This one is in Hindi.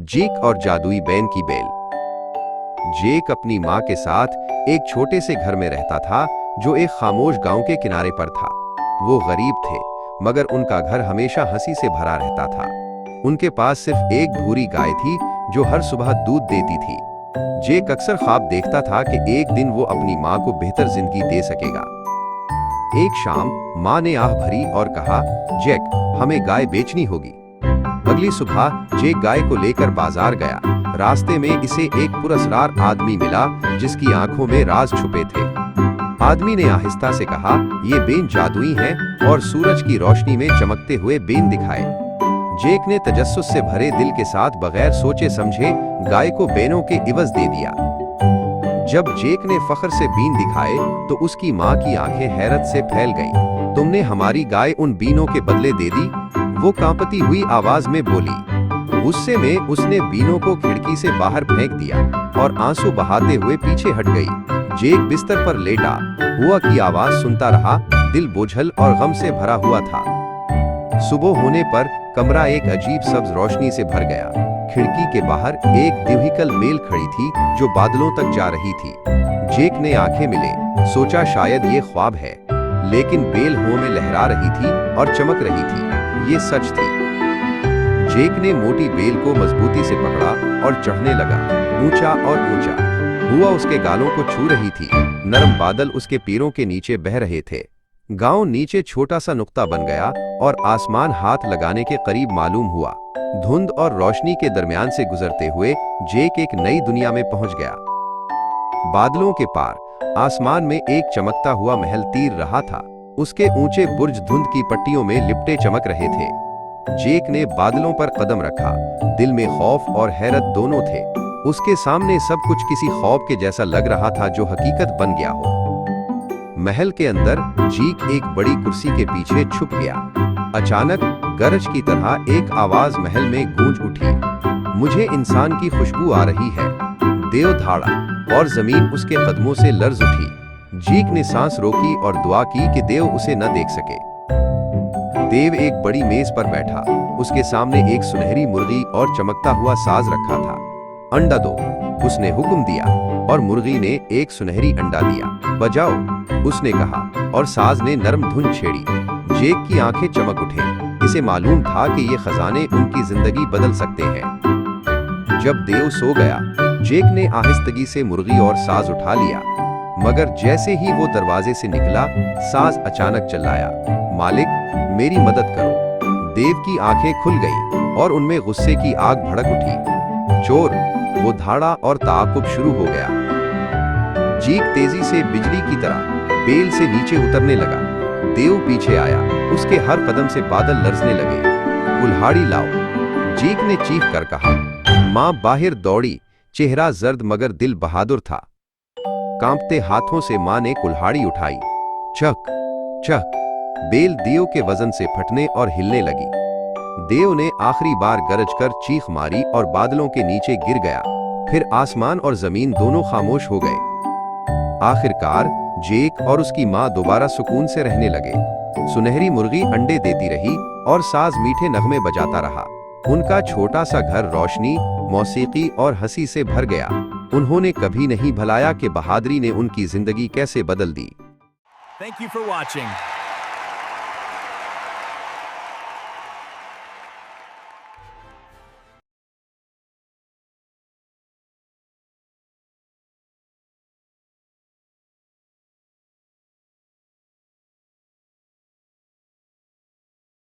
जेक और जादुई बैन की बेल। जेक अपनी माँ के साथ एक छोटे से घर में रहता था जो एक खामोश गांव के किनारे पर था। वो गरीब थे, मगर उनका घर हमेशा हंसी से भरा रहता था। उनके पास सिर्फ एक भूरी गाय थी जो हर सुबह दूध देती थी। जेक अक्सर ख्वाब देखता था कि एक दिन वो अपनी माँ को बेहतर जिंदगी दे सकेगा। एक शाम माँ ने आह भरी और कहा, जेक, हमें गाय बेचनी होगी। अगली सुबह जेक गाय को लेकर बाजार गया। रास्ते में इसे एक पुरस्कार आदमी मिला जिसकी आंखों में राज छुपे थे। आदमी ने आहिस्ता से कहा, ये बेन जादुई हैं और सूरज की रोशनी में चमकते हुए बेन दिखाए। जेक ने तजस्सुस से भरे दिल के साथ बगैर सोचे समझे गाय को बेनों के इवज दे दिया। जब जेक ने फख्र से बीन दिखाए तो उसकी माँ की आंखें हैरत से फैल गईं। तुमने हमारी गाय उन बीनों के बदले दे दी? वो कांपती हुई आवाज में बोली। गुस्से में उसने बीनों को खिड़की से बाहर फेंक दिया और आंसू बहाते हुए पीछे हट गई। जेक बिस्तर पर लेटा हुआ की आवाज सुनता रहा, दिल बोझल और गम से भरा हुआ था। सुबह होने पर कमरा एक अजीब सब्ज रोशनी से भर गया। खिड़की के बाहर एक व्हीकल बेल खड़ी थी जो बादलों तक जा रही थी। जेक ने आंखें मिले, सोचा शायद ये ख्वाब है, लेकिन बेल हवा में लहरा रही थी और चमक रही थी। ये सच थी। जेक ने मोटी बेल को मजबूती से पकड़ा और चढ़ने लगा। ऊंचा और ऊंचा हुआ उसके गालों को छू रही थी। नरम बादल उसके पैरों के नीचे बह रहे थे। गांव नीचे छोटा सा नुक्ता बन गया और आसमान हाथ लगाने के करीब मालूम हुआ। धुंध और रोशनी के दरमियान से गुजरते हुए जेक एक नई दुनिया में पहुंच गया। बादलों के पार आसमान में एक चमकता हुआ महल तीर रहा था। उसके ऊंचे बुर्ज धुंध की पट्टियों में लिपटे चमक रहे थे। जेक ने बादलों पर कदम रखा। दिल में खौफ और हैरत दोनों थे। उसके सामने सब कुछ किसी ख्वाब के जैसा लग रहा था जो हकीकत बन गया हो। महल के अंदर जेक एक बड़ी कुर्सी के पीछे छुप गया। अचानक गरज की तरह एक आवाज महल में गूंज उठी, मुझे इंसान की खुशबू आ रही है। देव धाड़ा और जमीन उसके कदमों से लर्ज उठी। जेक ने सांस रोकी और दुआ की कि देव उसे न देख सके। देव एक बड़ी मेज पर बैठा। उसके सामने एक सुनहरी मुर्गी और चमकता हुआ साज रखा था। अंडा दो, उसने हुक्म दिया और मुर्गी ने एक सुनहरी अंडा दिया। बजाओ, उसने कहा और साज ने नरम धुन छेड़ी। जेक की आंखें चमक उठे। इसे मालूम था कि ये खजाने उनकी जिंदगी बदल सकते हैं। जब देव सो गया, जेक ने आहिस्तगी से मुर्गी और साज उठा लिया, मगर जैसे ही वो दरवाजे से निकला, साज अचानक चिल्लाया, मालिक, मेरी मदद करो। देव की आंखें खुल गईं और उनमें गुस्से की आग भड़क उठी। चोर! वो धाड़ा और ताक़ुब शुरू हो गया। जेक तेजी से बिजली की तरह बेल से नीचे उतरने लगा। देव पीछे आया। उसके हर कदम से बादल लरसने लगे। कुल्हाड़ी लाओ, जेक ने चीख कर कहा। माँ बाहर दौड़ी। चेहरा जर्द मगर दिल बहादुर था। कांपते हाथों से माँ ने कुल्हाड़ी उठाई। चक चक, बेल देव के वजन से फटने और हिलने लगी। देव ने आखिरी बार गरज कर चीख मारी और बादलों के नीचे गिर गया। फिर आसमान और जमीन दोनों खामोश हो गए। आखिरकार जेक और उसकी माँ दोबारा सुकून से रहने लगे। सुनहरी मुर्गी अंडे देती रही और साज मीठे नगमे बजाता रहा। उनका छोटा सा घर रोशनी, मौसीकी और हंसी से भर गया। उन्होंने कभी नहीं भुलाया कि बहादुरी ने उनकी जिंदगी कैसे बदल दी। Thank you for watching.